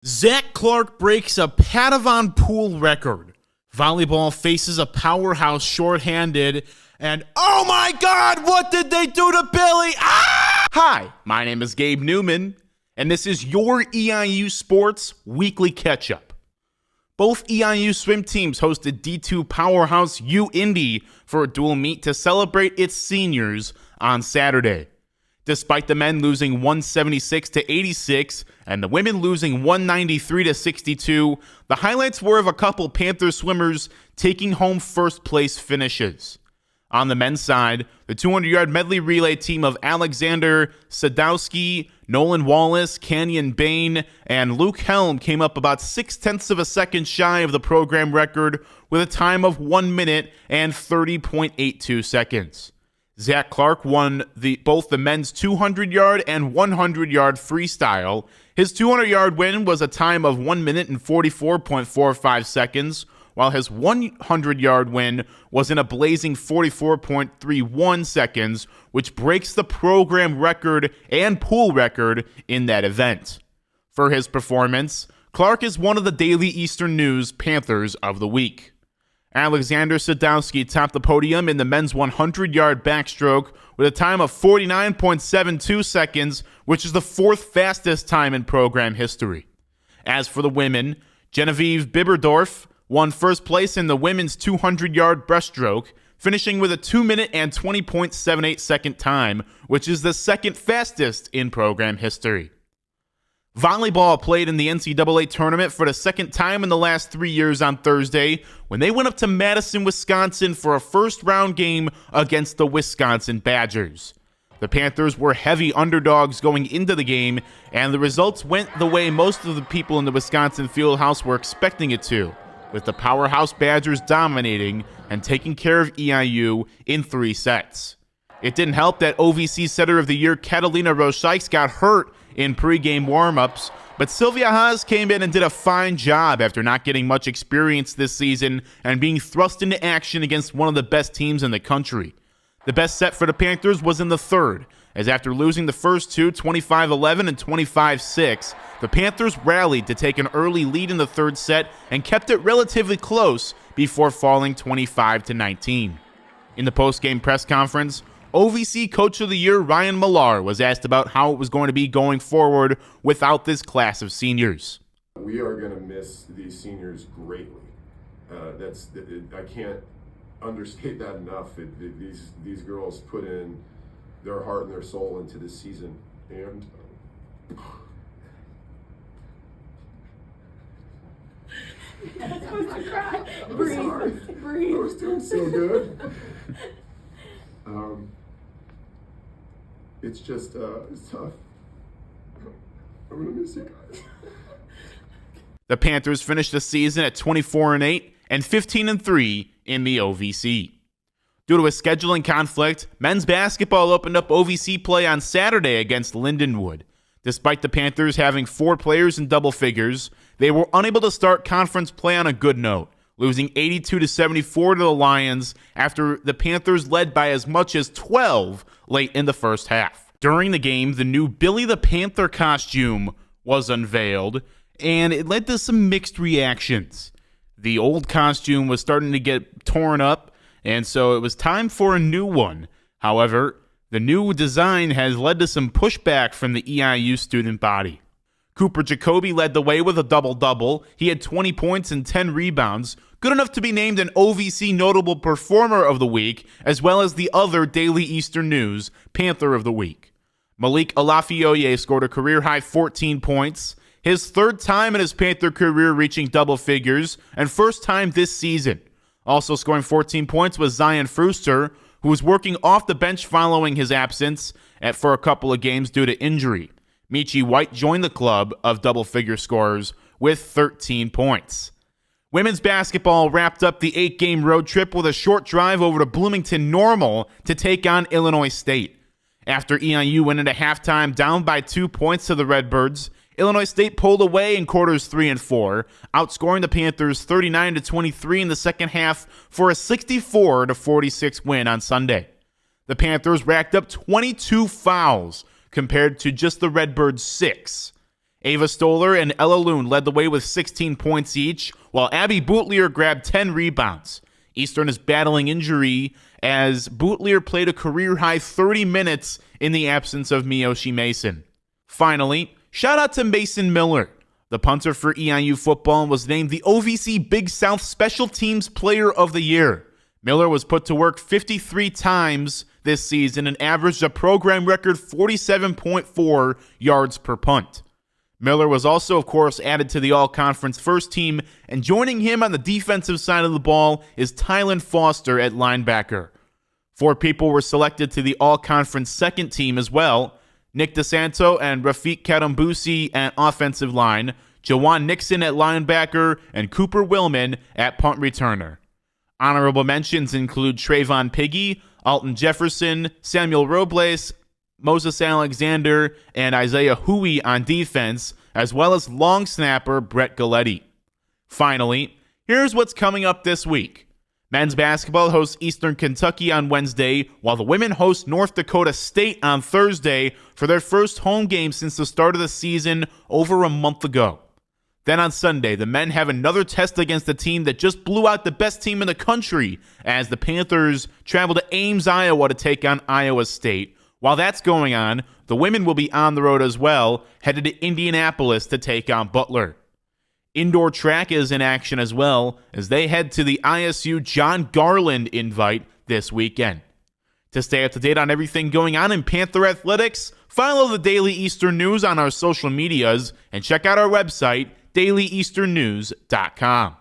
Zack Clark breaks a Padawan pool record. Volleyball faces a powerhouse shorthanded. And oh my God, what did they do to Billy? Hi, my name is Gabe Newman, and this is your EIU Sports Weekly Catchup. Both EIU swim teams hosted D2 powerhouse U Indy for a dual meet to celebrate its seniors on Saturday. Despite the men losing 176 to 86 and the women losing 193 to 62, the highlights were of a couple Panther swimmers taking home first place finishes. On the men's side, the 200-yard medley relay team of Alexander Sadowski, Nolan Wallace, Canyon Bain, and Luke Helm came up about 0.6 of a second shy of the program record with a time of 1 minute and 30.82 seconds. Zack Clark won both the men's 200-yard and 100-yard freestyle. His 200-yard win was a time of 1 minute and 44.45 seconds, while his 100-yard win was in a blazing 44.31 seconds, which breaks the program record and pool record in that event. For his performance, Clark is one of the Daily Eastern News Panthers of the Week. Alexander Sadowski topped the podium in the men's 100-yard backstroke with a time of 49.72 seconds, which is the fourth fastest time in program history. As for the women, Genevieve Biberdorf won first place in the women's 200-yard breaststroke, finishing with a 2 minute and 20.78 second time, which is the second fastest in program history. Volleyball played in the NCAA tournament for the second time in the last 3 years on Thursday when they went up to Madison, Wisconsin for a first-round game against the Wisconsin Badgers. The Panthers were heavy underdogs going into the game, and the results went the way most of the people in the Wisconsin Fieldhouse were expecting it to, with the powerhouse Badgers dominating and taking care of EIU in 3 sets. It didn't help that OVC Setter of the Year Catalina Roshikes got hurt in pregame warm-ups, but Sylvia Haas came in and did a fine job after not getting much experience this season and being thrust into action against one of the best teams in the country. The best set for the Panthers was in the third, as after losing the first two, 25-11 and 25-6, the Panthers rallied to take an early lead in the third set and kept it relatively close before falling 25-19. In the post-game press conference, OVC Coach of the Year Ryan Millar was asked about how it was going to be going forward without this class of seniors. We are going to miss these seniors greatly. I can't understate that enough. These girls put in their heart and their soul into this season, and I'm supposed to cry. Breathe. I was doing so good. It's just it's tough. I'm gonna miss you guys. The Panthers finished the season at 24-8 and 15-3 in the OVC. Due to a scheduling conflict, men's basketball opened up OVC play on Saturday against Lindenwood. Despite the Panthers having 4 players in double figures, they were unable to start conference play on a good note, losing 82-74 to the Lions after the Panthers led by as much as 12 late in the first half. During the game, the new Billy the Panther costume was unveiled, and it led to some mixed reactions. The old costume was starting to get torn up, and so it was time for a new one. However, the new design has led to some pushback from the EIU student body. Cooper Jacoby led the way with a double-double. He had 20 points and 10 rebounds, good enough to be named an OVC Notable Performer of the Week, as well as the other Daily Eastern News Panther of the Week. Malik Alafioye scored a career-high 14 points, his third time in his Panther career reaching double figures, and first time this season. Also scoring 14 points was Zion Fruster, who was working off the bench following his absence for a couple of games due to injury. Michi White joined the club of double-figure scorers with 13 points. Women's basketball wrapped up the 8-game road trip with a short drive over to Bloomington Normal to take on Illinois State. After EIU went into halftime down by 2 points to the Redbirds, Illinois State pulled away in quarters 3 and 4, outscoring the Panthers 39-23 in the second half for a 64-46 win on Sunday. The Panthers racked up 22 fouls compared to just the Redbirds' 6. Ava Stoller and Ella Loon led the way with 16 points each, while Abby Bootlier grabbed 10 rebounds. Eastern is battling injury as Bootlier played a career-high 30 minutes in the absence of Miyoshi Mason. Finally, shout out to Mason Miller. The punter for EIU football was named the OVC Big South Special Teams Player of the Year. Miller was put to work 53 times this season and averaged a program record 47.4 yards per punt. Miller was also, of course, added to the all-conference first team, and joining him on the defensive side of the ball is Tylen Foster at linebacker. 4 people were selected to the all-conference second team as well: Nick DeSanto and Rafiq Kadambusi at offensive line, Jawan Nixon at linebacker, and Cooper Willman at punt returner. Honorable mentions include Trayvon Piggy, Alton Jefferson, Samuel Robles, Moses Alexander, and Isaiah Huey on defense, as well as long snapper Brett Galletti. Finally, here's what's coming up this week. Men's basketball hosts Eastern Kentucky on Wednesday, while the women host North Dakota State on Thursday for their first home game since the start of the season over a month ago. Then on Sunday, the men have another test against a team that just blew out the best team in the country as the Panthers travel to Ames, Iowa to take on Iowa State. While that's going on, the women will be on the road as well, headed to Indianapolis to take on Butler. Indoor track is in action as well as they head to the ISU John Garland Invite this weekend. To stay up to date on everything going on in Panther athletics, follow the Daily Eastern News on our social medias and check out our website, dailyeasternnews.com.